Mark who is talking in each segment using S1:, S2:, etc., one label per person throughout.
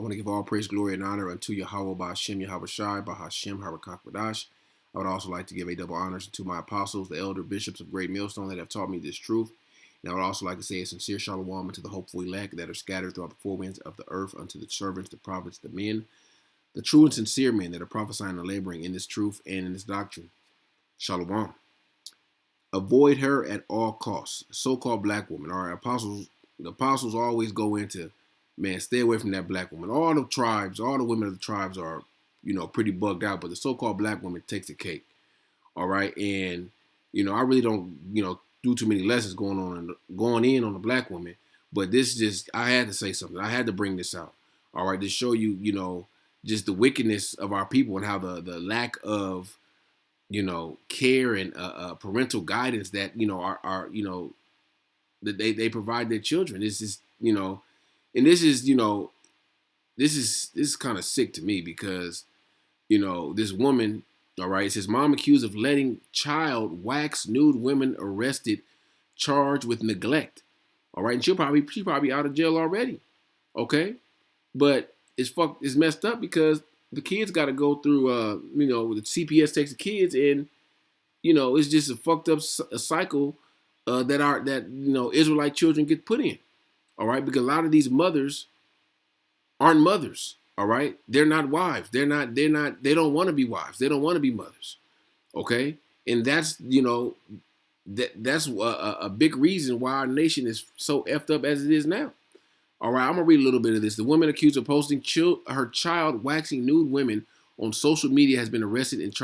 S1: I want to give all praise, glory, and honor unto Yahawah, Bahasham, Yahawashi, Bahasham, Harakakadash. I would also like to give a double honors to my apostles, the elder bishops of Great Millstone that have taught me this truth. And I would also like to say a sincere shalom unto the hopeful elect that are scattered throughout the four winds of the earth, unto the servants, the prophets, the men, the true and sincere men that are prophesying and laboring in this truth and in this doctrine. Shalom. Avoid her at all costs. So-called black woman. All right, the apostles always go into, man, stay away from that black woman. All the tribes, all the women of the tribes are, pretty bugged out, but the so-called black woman takes the cake. All right, and I really don't, do too many lessons going in on the black woman, but this just, I had to say something. I had to bring this out. All right, to show you, just the wickedness of our people and how the lack of care and parental guidance that are that they provide their children. This is and this is kind of sick to me because this woman, all right, it says mom accused of letting child wax nude women arrested, charged with neglect. All right, and she's probably out of jail already. Okay, but it's messed up because the kids got to go through the CPS takes the kids, and it's just a fucked up a cycle that Israelite children get put in. All right, because a lot of these mothers aren't mothers. All right, they're not wives. They don't want to be wives. They don't want to be mothers. Okay, and that's that's a big reason why our nation is so effed up as it is now. All right, I'm gonna read a little bit of this. The woman accused of posting her child waxing nude women on social media has been arrested and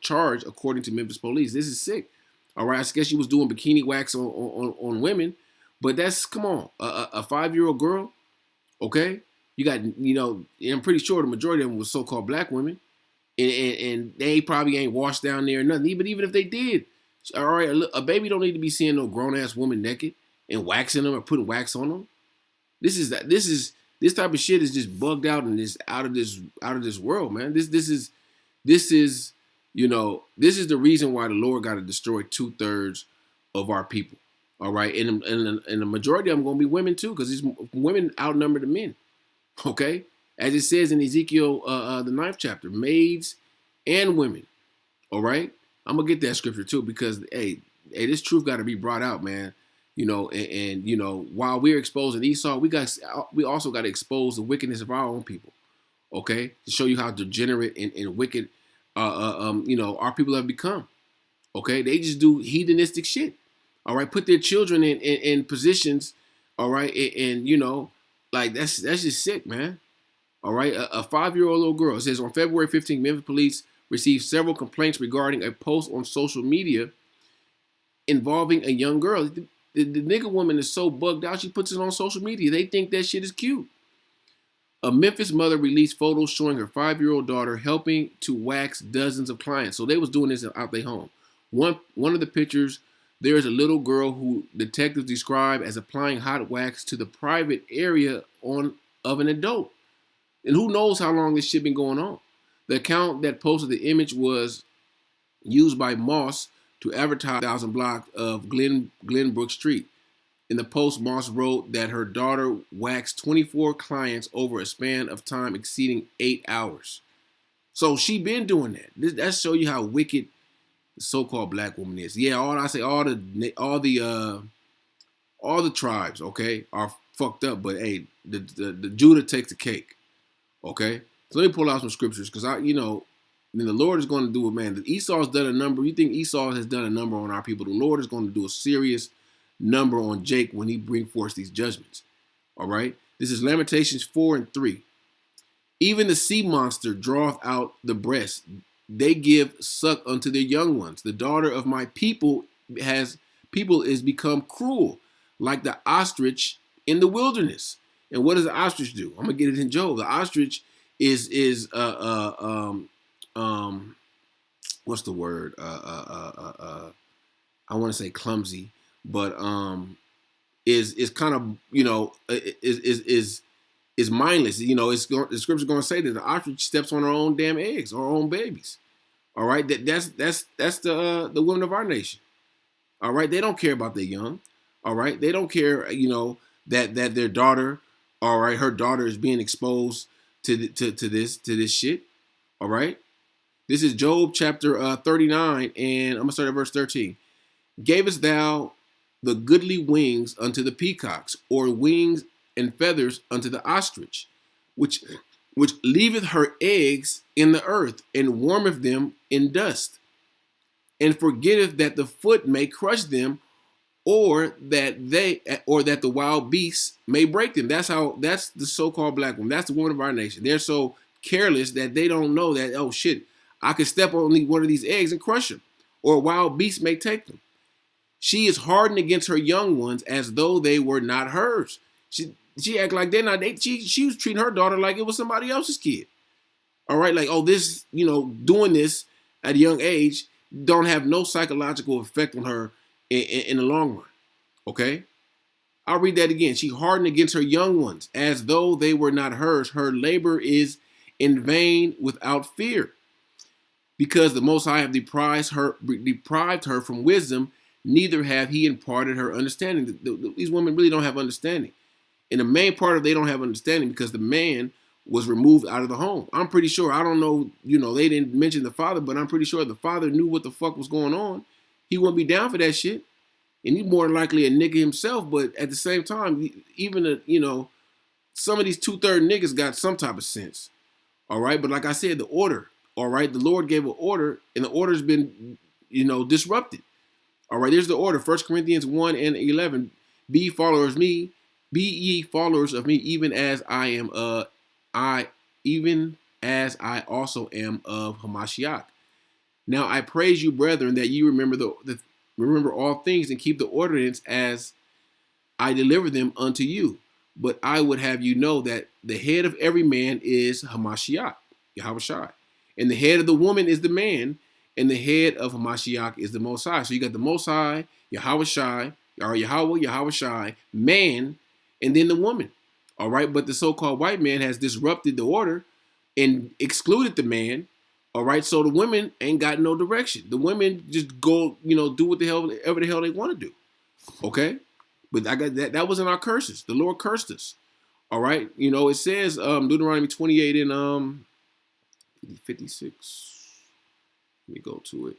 S1: charged according to Memphis police. This is sick. All right, I guess she was doing bikini wax on women, but that's, come on, a 5-year-old girl. Okay, you got I'm pretty sure the majority of them was so-called black women, and they probably ain't washed down there or nothing. But even if they did, all right, a baby don't need to be seeing no grown ass woman naked and waxing them or putting wax on them. This type of shit is just bugged out and is out of this world, man. This is this is the reason why the Lord got to destroy 2/3 of our people. All right, and the majority of them gonna be women too, because these women outnumber the men. Okay, as it says in Ezekiel the 9th chapter, maids and women. All right, I'm gonna get that scripture too because this truth got to be brought out, man. While we're exposing Esau, we also got to expose the wickedness of our own people. Okay, to show you how degenerate and wicked, our people have become. Okay, they just do hedonistic shit. All right, put their children in positions. All right, and like that's just sick, man. All right, a 5-year-old little girl. It says on February 15th, Memphis police received several complaints regarding a post on social media involving a young girl. The nigga woman is so bugged out, she puts it on social media. They think that shit is cute. A Memphis mother released photos showing her 5-year-old daughter helping to wax dozens of clients. So they was doing this out their home. One of the pictures, there is a little girl who detectives describe as applying hot wax to the private area of an adult. And who knows how long this shit been going on. The account that posted the image was used by Moss to advertise 1,000 block of Glenbrook Street. In the post, Moss wrote that her daughter waxed 24 clients over a span of time exceeding 8 hours. So she been doing that. That show you how wicked the so-called black woman is. Yeah, all the tribes, okay, are fucked up. But hey, the Judah takes the cake. Okay, so let me pull out some scriptures because then the Lord is going to do it, man. Esau's done a number. You think Esau has done a number on our people? The Lord is going to do a serious number on Jake when he bring forth these judgments. All right. This is Lamentations 4:3. Even the sea monster draweth out the breast. They give suck unto their young ones. The daughter of my people is become cruel, like the ostrich in the wilderness. And what does the ostrich do? I'm gonna get it in Job. The ostrich is what's the word? I want to say clumsy, but is kind of is mindless. The scripture's going to say that the ostrich steps on her own damn eggs or her own babies. All right, that's the women of our nation. All right, they don't care about their young. All right, they don't care. That their daughter All right, her daughter is being exposed to this shit. All right, this is Job chapter 39, and I'm gonna start at verse 13. Gavest thou the goodly wings unto the peacocks, or wings and feathers unto the ostrich, which leaveth her eggs in the earth, and warmeth them in dust, and forgetteth that the foot may crush them, or that the wild beasts may break them. That's the so-called black woman. That's the woman of our nation. They're so careless that they don't know that, oh shit, I could step on one of these eggs and crush them, or a wild beast may take them. She is hardened against her young ones as though they were not hers. She act like they're not. She was treating her daughter like it was somebody else's kid. All right, like, oh, this, doing this at a young age don't have no psychological effect on her in the long run. Okay, I'll read that again. She hardened against her young ones as though they were not hers. Her labor is in vain without fear, because the Most High have deprived her from wisdom. Neither have He imparted her understanding. These women really don't have understanding. And the main part of they don't have understanding because the man was removed out of the home. I'm pretty sure, I don't know, they didn't mention the father, but I'm pretty sure the father knew what the fuck was going on. He wouldn't be down for that shit. And he's more than likely a nigga himself, but at the same time, even, some of these 2/3 niggas got some type of sense. All right. But like I said, the order, all right, the Lord gave an order, and the order's been, disrupted. All right, there's the order. 1 Corinthians 1 and 11. Be ye followers of me, even as I also am of Hamashiach. Now I praise you, brethren, that you remember all things and keep the ordinance as I deliver them unto you. But I would have you know that the head of every man is Hamashiach, Yahawashi, and the head of the woman is the man, and the head of Hamashiach is the Most High. So you got the Most High, Yahawashi, or Yahawah, Yahawashi, man, and then the woman. All right, but the so-called white man has disrupted the order and excluded the man. All right, so the women ain't got no direction. The women just go, do what ever the hell they want to do. Okay, but I got that. That was in our curses. The Lord cursed us. All right, it says Deuteronomy 28 and 56. Let me go to it.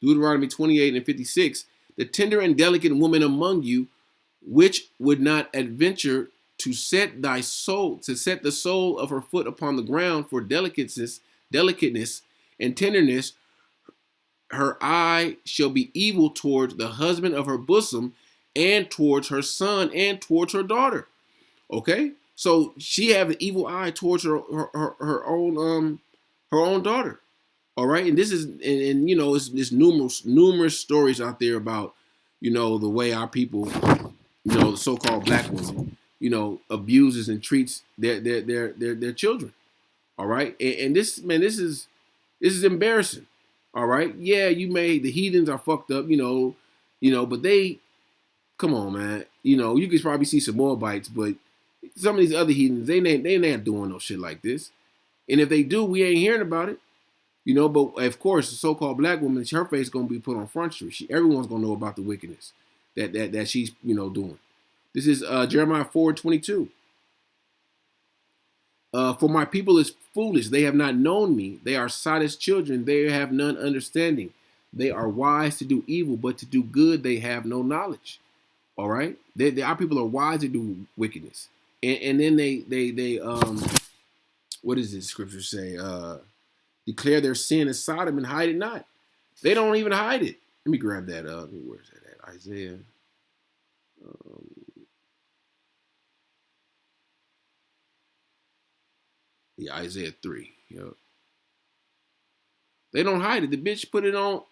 S1: Deuteronomy 28 and 56. The tender and delicate woman among you, which would not adventure to set the sole of her foot upon the ground for delicateness and tenderness, her eye shall be evil towards the husband of her bosom, and towards her son, and towards her daughter. Okay, so she have an evil eye towards her own daughter. All right, and this is and it's numerous stories out there about the way our people, the so-called black women, abuses and treats their children. All right, and this is embarrassing. All right, yeah, the heathens are fucked up, but they, come on, man, you could probably see some more bites, but some of these other heathens, they ain't doing no shit like this, and if they do, we ain't hearing about it. But of course, the so-called black woman, her face is gonna be put on Front Street. Everyone's gonna know about the wickedness that she's doing. This is Jeremiah 4:22. For my people is foolish; they have not known me. They are sottish children; they have none understanding. They are wise to do evil, but to do good they have no knowledge. All right, our people are wise to do wickedness, and then they what does this scripture say? Declare their sin as Sodom and hide it not. They don't even hide it. Let me grab that up. Where's that at? Isaiah. Isaiah 3. Yep. They don't hide it. The bitch put it on,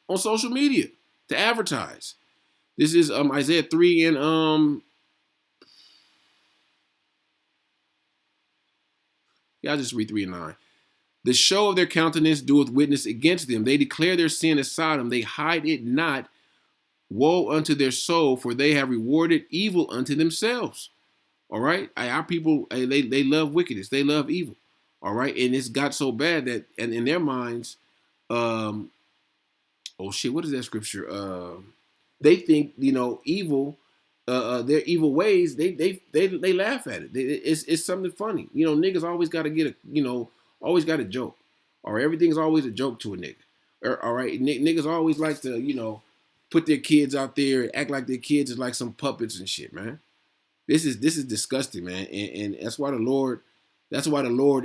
S1: on social media to advertise. This is Isaiah 3 and I'll just read 3 and 9. The show of their countenance doeth witness against them. They declare their sin as Sodom. They hide it not. Woe unto their soul, for they have rewarded evil unto themselves. All right? Our people, they love wickedness. They love evil. All right? And it's got so bad that, and in their minds, oh shit, what is that scripture? They think, evil their evil ways, they laugh at it. It's something funny. You know, niggas always got to get a, you know, always got a joke, or everything's always a joke to a nigga. All right, niggas always like to, you know, put their kids out there and act like their kids is like some puppets and shit, man. This is disgusting, man, and that's why the Lord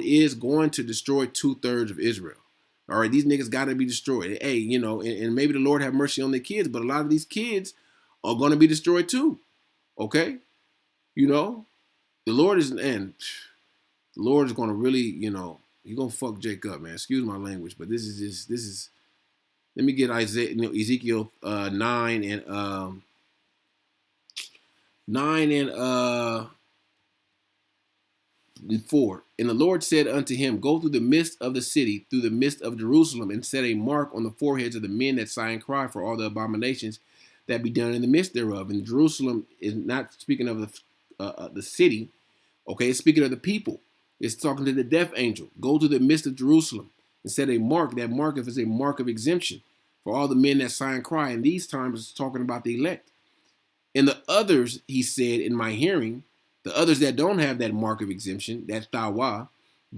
S1: is going to destroy 2/3 of Israel. All right, these niggas got to be destroyed. Hey, you know, and maybe the Lord have mercy on their kids, but a lot of these kids are going to be destroyed too. Okay, you know, the Lord is, and the Lord is going to really, you know, He's gonna fuck Jake up, man. Excuse my language, but this is just this is. Let me get Isaiah, you know, Ezekiel 9 and 4. And the Lord said unto him, Go through the midst of the city, through the midst of Jerusalem, and set a mark on the foreheads of the men that sigh and cry for all the abominations that be done in the midst thereof. And Jerusalem is not speaking of the city, okay? It's speaking of the people. It's talking to the death angel. Go to the midst of Jerusalem and set a mark. That mark is a mark of exemption for all the men that sigh and cry. And these times it's talking about the elect. And the others, he said, in my hearing, the others that don't have that mark of exemption, that's Yahawah,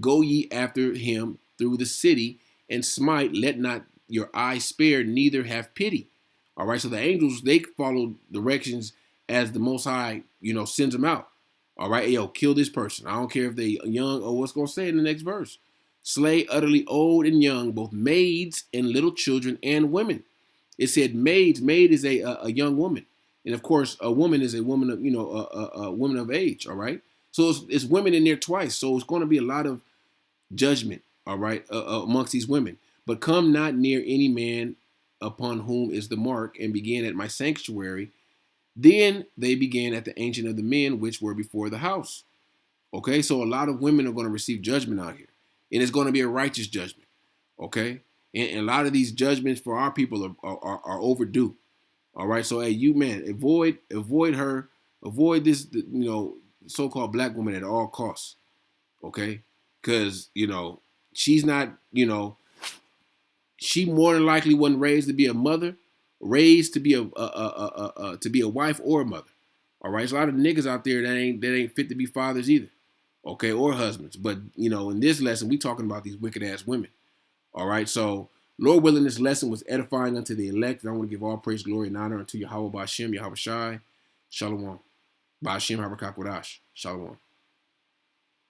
S1: go ye after him through the city and smite, let not your eye spare, neither have pity. All right, so the angels, they follow directions as the Most High, you know, sends them out. All right, yo, kill this person. I don't care if they young or what's going to say in the next verse. Slay utterly old and young, both maids and little children and women. It said maids. Maid is a young woman. And of course, a woman is a woman of, you know, a woman of age. All right. So it's women in there twice. So it's going to be a lot of judgment. All right. Amongst these women. But come not near any man upon whom is the mark, and begin at my sanctuary. Then they began at the ancient of the men which were before the house. Okay. So a lot of women are going to receive judgment out here. And it's going to be a righteous judgment. Okay. And a lot of these judgments for our people are overdue. All right, so hey, you man, avoid her, avoid this, you know, so-called black woman at all costs. Okay, because you know she's not, you know, she more than likely wasn't raised to be a mother, raised to be to be a wife or a mother. All right, there's a lot of niggas out there that ain't fit to be fathers either. Okay, or husbands. But you know, in this lesson, we talking about these wicked ass women. All right, so Lord willing, this lesson was edifying unto the elect. And I want to give all praise, glory, and honor unto Yahawah, Bahasham, Yahawashi, Shalom. Bahasham, Harakak Wadash, Shalom.